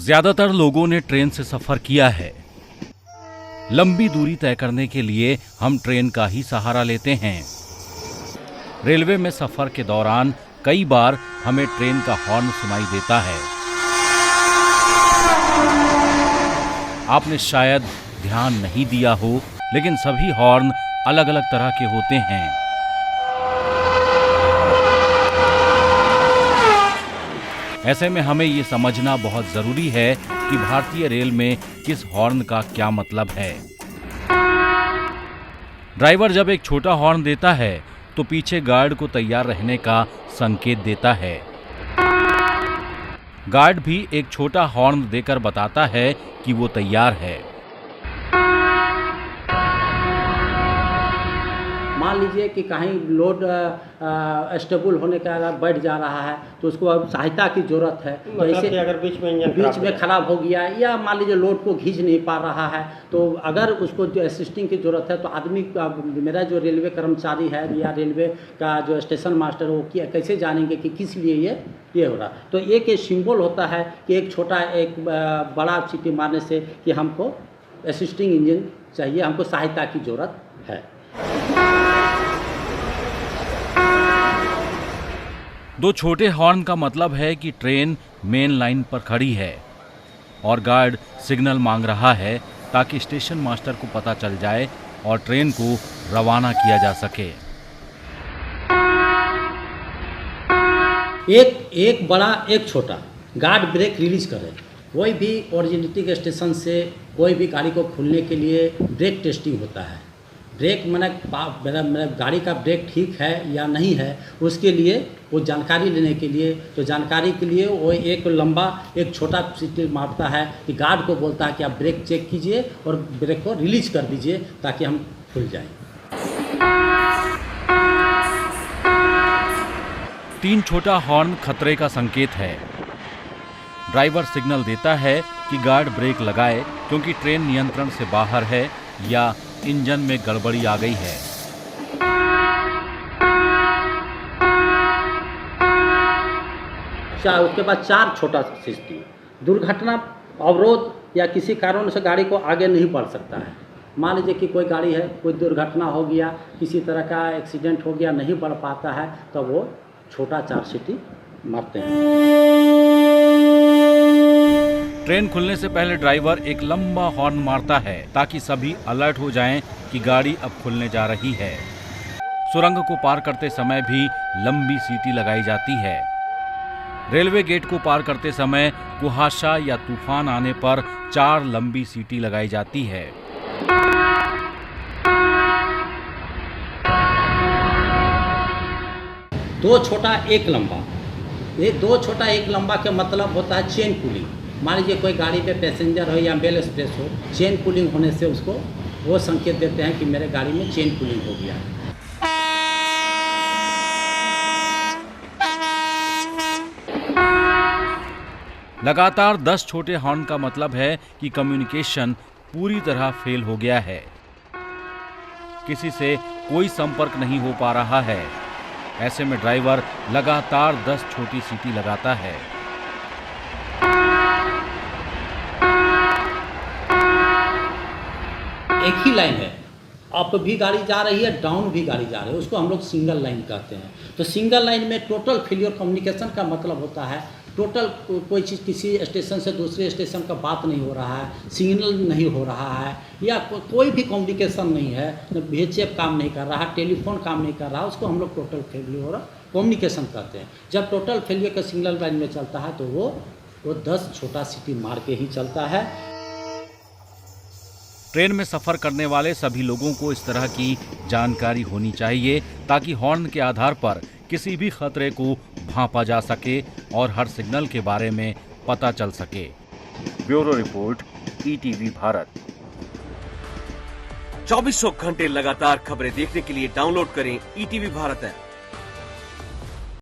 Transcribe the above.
ज्यादातर लोगों ने ट्रेन से सफर किया है। लंबी दूरी तय करने के लिए हम ट्रेन का ही सहारा लेते हैं। रेलवे में सफर के दौरान कई बार हमें ट्रेन का हॉर्न सुनाई देता है। आपने शायद ध्यान नहीं दिया हो, लेकिन सभी हॉर्न अलग अलग तरह के होते हैं। ऐसे में हमें ये समझना बहुत जरूरी है कि भारतीय रेल में किस हॉर्न का क्या मतलब है। ड्राइवर जब एक छोटा हॉर्न देता है तो पीछे गार्ड को तैयार रहने का संकेत देता है। गार्ड भी एक छोटा हॉर्न देकर बताता है कि वो तैयार है। मान लीजिए कि कहीं लोड स्टेबल होने का अगर बढ़ जा रहा है तो उसको अब सहायता की जरूरत है। तो ऐसे अगर बीच में खराब हो गया या मान लीजिए लोड को खींच नहीं पा रहा है तो अगर उसको जो असिस्टिंग की जरूरत है तो आदमी मेरा जो रेलवे कर्मचारी है या रेलवे का जो स्टेशन मास्टर वो कैसे जानेंगे कि किस लिए ये हो रहा। तो एक सिंबल होता है कि एक छोटा एक बड़ा सीटी मारने से कि हमको असिस्टिंग इंजन चाहिए, हमको सहायता की जरूरत है। दो छोटे हॉर्न का मतलब है कि ट्रेन मेन लाइन पर खड़ी है और गार्ड सिग्नल मांग रहा है ताकि स्टेशन मास्टर को पता चल जाए और ट्रेन को रवाना किया जा सके। एक बड़ा एक छोटा गार्ड ब्रेक रिलीज करे। कोई भी ओरिजिनिटी के स्टेशन से कोई भी गाड़ी को खोलने के लिए ब्रेक टेस्टिंग होता है। ब्रेक मेरा गाड़ी का ब्रेक ठीक है या नहीं है उसके लिए वो जानकारी लेने के लिए तो जानकारी के लिए वो एक लंबा एक छोटा सीटी मारता है कि गार्ड को बोलता है कि आप ब्रेक चेक कीजिए और ब्रेक को रिलीज कर दीजिए ताकि हम खुल जाएं। 3 छोटा हॉर्न खतरे का संकेत है। ड्राइवर सिग्नल देता है कि गार्ड ब्रेक लगाए क्योंकि ट्रेन नियंत्रण से बाहर है या इंजन में गड़बड़ी आ गई है। उसके बाद 4 छोटा सिस्टम दुर्घटना अवरोध या किसी कारण से गाड़ी को आगे नहीं बढ़ सकता है। मान लीजिए कि कोई गाड़ी है, कोई दुर्घटना हो गया, किसी तरह का एक्सीडेंट हो गया, नहीं बढ़ पाता है तो वो छोटा 4 सीटी मारते हैं। ट्रेन खुलने से पहले ड्राइवर एक लंबा हॉर्न मारता है ताकि सभी अलर्ट हो जाएं कि गाड़ी अब खुलने जा रही है। सुरंग को पार करते समय भी लंबी सीटी लगाई जाती है। रेलवे गेट को पार करते समय कुहासा या तूफान आने पर 4 लंबी सीटी लगाई जाती है। दो छोटा एक लंबा, ये 2 छोटा 1 लंबा का मतलब होता है चेन पुलिंग। मान लीजिए कोई गाड़ी पे पैसेंजर हो या मेल एक्सप्रेस हो, चेन पुलिंग होने से उसको वो संकेत देते हैं कि मेरे गाड़ी में चेन पुलिंग हो गया है। लगातार 10 छोटे हॉर्न का मतलब है कि कम्युनिकेशन पूरी तरह फेल हो गया है। किसी से कोई संपर्क नहीं हो पा रहा है। ऐसे में ड्राइवर लगातार 10 छोटी सीटी लगाता है। एक ही लाइन है, अप भी गाड़ी जा रही है, डाउन भी गाड़ी जा रही है, उसको हम लोग सिंगल लाइन कहते हैं। तो सिंगल लाइन में टोटल फेलियर कम्युनिकेशन का मतलब होता है टोटल कोई चीज़ किसी स्टेशन से दूसरे स्टेशन का बात नहीं हो रहा है, सिग्नल नहीं हो रहा है या कोई भी कम्युनिकेशन नहीं है, न VHF काम नहीं कर रहा है, टेलीफोन काम नहीं कर रहा है, उसको हम लोग टोटल फेलियर कम्युनिकेशन कहते हैं। जब टोटल फेलियर का सिंगल लाइन में चलता है तो वो 10 छोटा सीटी मार के ही चलता है। ट्रेन में सफर करने वाले सभी लोगों को इस तरह की जानकारी होनी चाहिए ताकि हॉर्न के आधार पर किसी भी खतरे को भांपा जा सके और हर सिग्नल के बारे में पता चल सके। Bureau report, ETV Bharat. 24 घंटे लगातार खबरें देखने के लिए डाउनलोड करें ETV भारत ऐप।